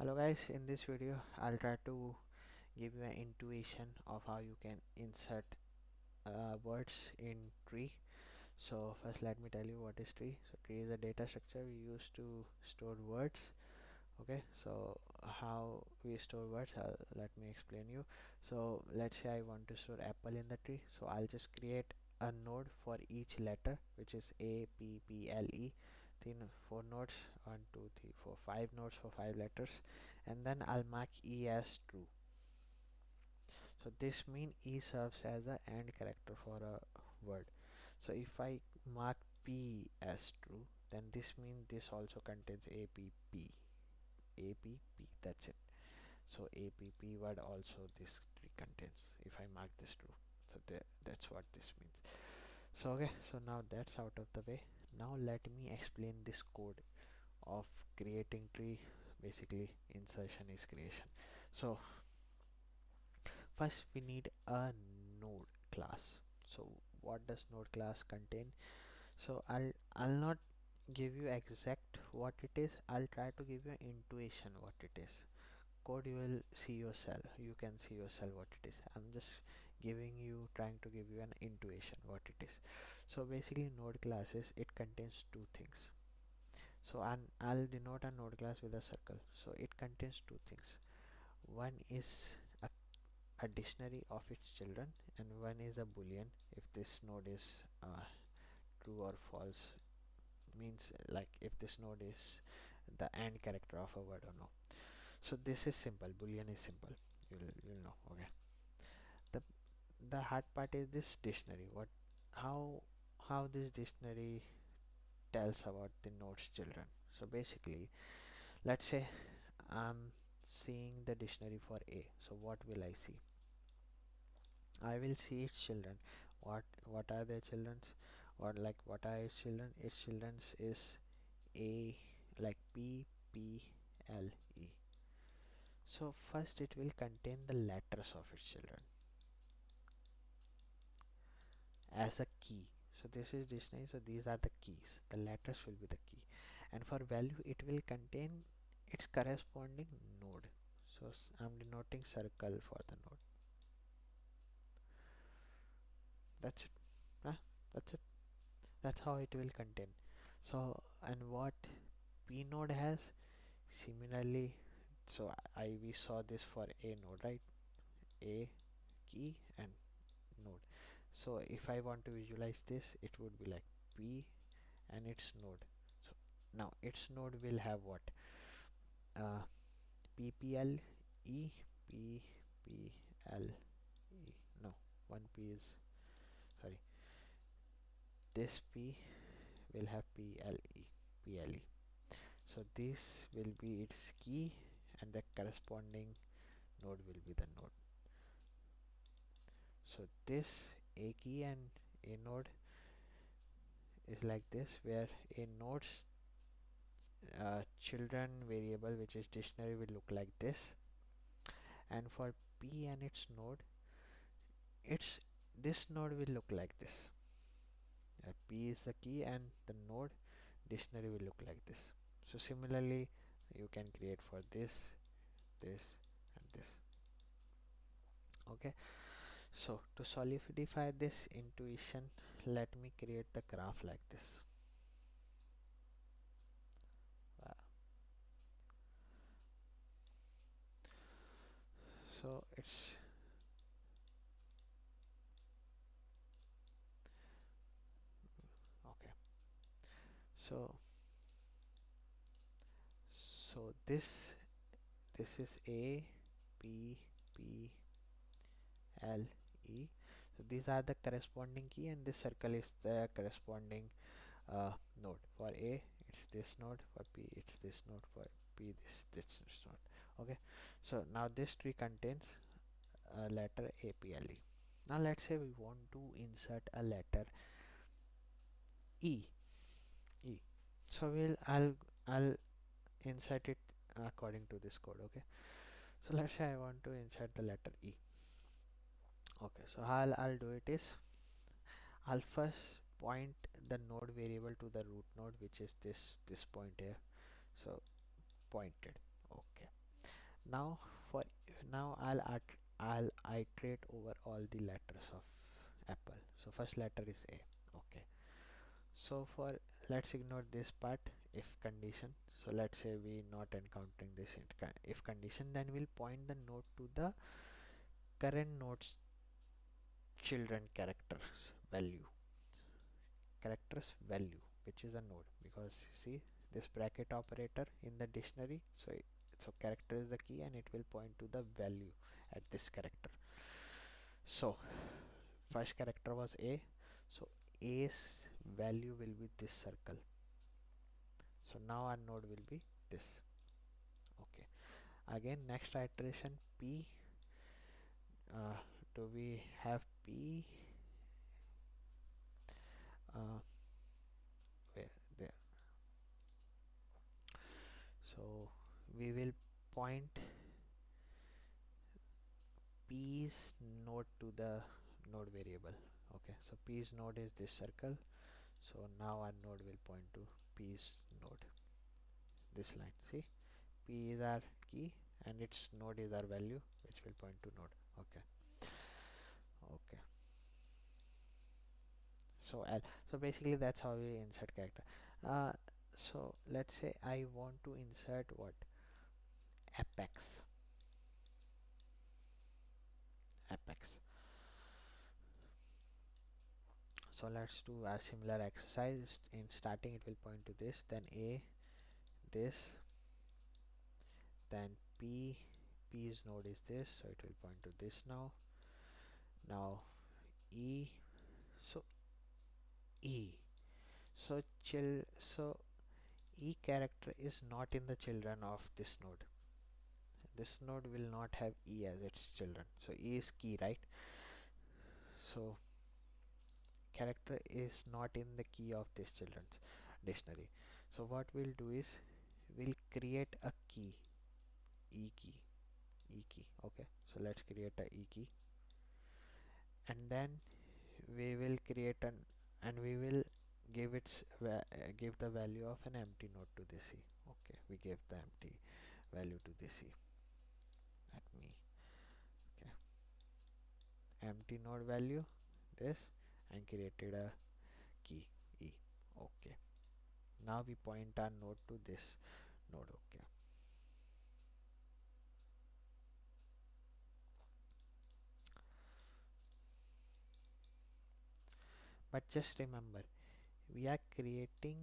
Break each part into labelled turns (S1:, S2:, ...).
S1: Hello guys, in this video I'll try to give you an intuition of how you can insert words in tree. So first let me tell you what is tree. So tree is a data structure we use to store words. Okay, so how we store words, let me explain you. So let's say I want to store apple in the tree, so I'll just create a node for each letter, which is A, P, P, L, E. Four nodes, 5 nodes for 5 letters, and then I'll mark E as true. So this means E serves as a AND character for a word. So if I mark P as true, then this means this also contains APP. APP, that's it. So APP word also this tree contains if I mark this true. So that's what this means. So okay, so now that's out of the way. Now let me explain this code of creating tree. Basically insertion is creation. So first we need a node class. So what does node class contain? So I'll not give you exact what it is. I'll try to give you an intuition what it is. Code you will see yourself. You can see yourself what it is. I'm just trying to give you an intuition what it is. So basically node classes, it contains two things. So I'll denote a node class with a circle. So it contains two things. One is a, a dictionary of its children, and one is a boolean if this node is true or false, means like if this node is the AND character of a word or no. So this is simple, boolean is simple, you'll know. Okay, the the hard part is this dictionary. How this dictionary tells about the node's children. So basically, let's say I'm seeing the dictionary for A. So what will I see? I will see its children. What are their children's? Or like what are its children? Its children's is A, like P, P, L, E. So first it will contain the letters of its children as a key. So this is dictionary, so these are the keys. The letters will be the key. And for value it will contain its corresponding node. So I'm denoting circle for the node. That's it. Ah, that's it. That's how it will contain. So and what P node has similarly, so we saw this for A node, right? A key and node. So if I want to visualize this, it would be like P and its node. So now its node will have what? Uh, PPL E, PPL E. No, one P is, sorry. This P will have PLE, PLE. So this will be its key, and the corresponding node will be the node. So this A key and A node is like this, where A node's children variable, which is dictionary, will look like this, and for P and its node, its this node will look like this. P is the key and the node dictionary will look like this. So similarly you can create for this, this and this. Okay, so to solidify this intuition, let me create the graph like this. uh, so it's okay. So this is A, P, P, L, E. So these are the corresponding key, and this circle is the corresponding node. For A it's this node, for P it's this node, for P this node. Okay, so now this tree contains a letter APLE. Now let's say we want to insert a letter E. E. So I'll insert it according to this code. Okay, so let's say I want to insert the letter E. Okay, so how I'll do it is, I'll first point the node variable to the root node, which is this point here. So pointed. Okay, Now for now I'll iterate over all the letters of apple. So first letter is A. Okay. So for let's ignore this part, if condition. So let's say we not encountering this if condition, then we'll point the node to the current node's children characters value, which is a node, because see this bracket operator in the dictionary. So character is the key and it will point to the value at this character. So first character was A, so A's value will be this circle. So now our node will be this. Okay, again next iteration P. uh, do we have P? uh, where there? So we will point P's node to the node variable. Okay, so P's node is this circle. So now our node will point to P's node, this line. See, P is our key and its node is our value, which will point to node. Okay, okay. So basically that's how we insert character. uh, so let's say I want to insert what, apex. So let's do a similar exercise. In starting it will point to this, then A, this, then P's node is this, so it will point to this. Now E. So E. So E character is not in the children of this node. This node will not have E as its children. So E is key, right? So character is not in the key of this children's dictionary. So what we'll do is we'll create a key, E key, E key. Okay. So let's create a E key, and then we will create an and we will give the value of an empty node to this E. Okay, we gave the empty value to this E. Let me, okay, empty node value this, and created a key E. Okay, now we point our node to this node. Okay, but just remember we are creating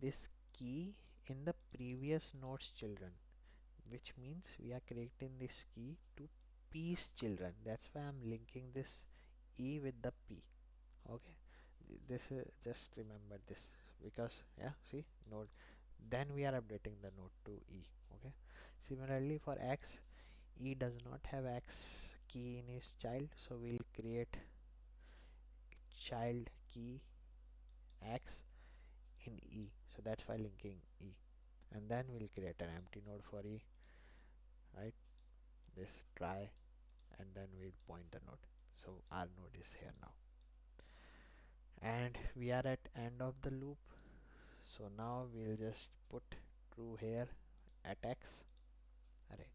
S1: this key in the previous node's children, which means we are creating this key to P's children. That's why I'm linking this E with the P. Okay, this is, just remember this, because yeah, see, node, then we are updating the node to E. Okay, similarly for X, E does not have X key in his child, so we'll create child key X in E. So that's why linking E, and then we'll create an empty node for E, right? This try, and then we'll point the node. So our node is here now, and we are at end of the loop. So now we'll just put true here at X array.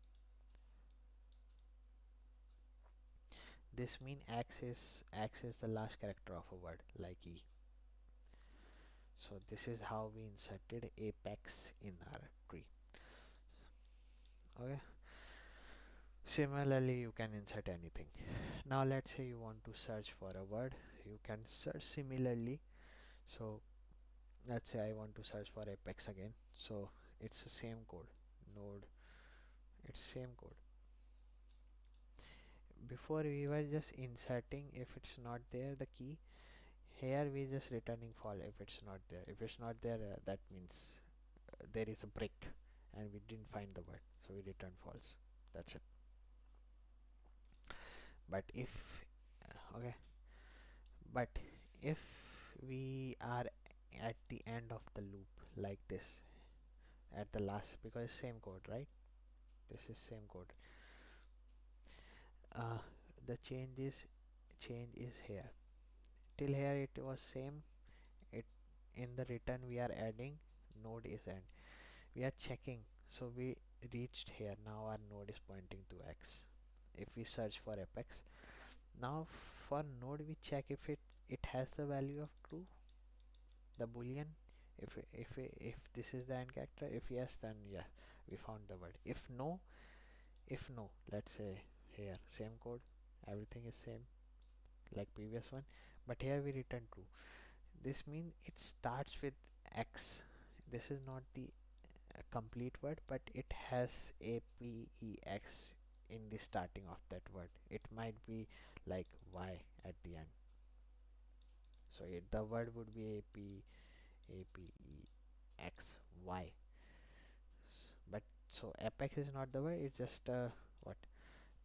S1: This mean X is the last character of a word like E. So this is how we inserted apex in our tree. Okay, similarly you can insert anything. Now let's say you want to search for a word, you can search similarly. So let's say I want to search for apex again. So it's the same code, node, it's same code. Before we were just inserting, if it's not there the key, here we just returning false if it's not there. If it's not there, that means there is a brick and we didn't find the word, so we return false. That's it. But if okay, but if we are at the end of the loop like this, at the last, because same code, right? This is same code. uh, the change is here. Till here it was same. It, in the return we are adding node is end, we are checking. So we reached here. Now our node is pointing to x. If we search for apex, now for node we check if it has the value of true, the boolean. If this is the end character, if yes, then yes, we found the word. If no, let's say here same code, everything is same like previous one, but here we return true. This means it starts with x. This is not the complete word, but it has apex in the starting of that word. It might be like y at the end. So the word would be apex y. But so apex is not the word, it's just a what,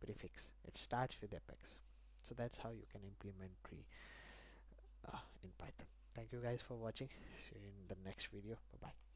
S1: prefix. It starts with apex. So that's how you can implement tree in Python. Thank you guys for watching. See you in the next video. Bye bye.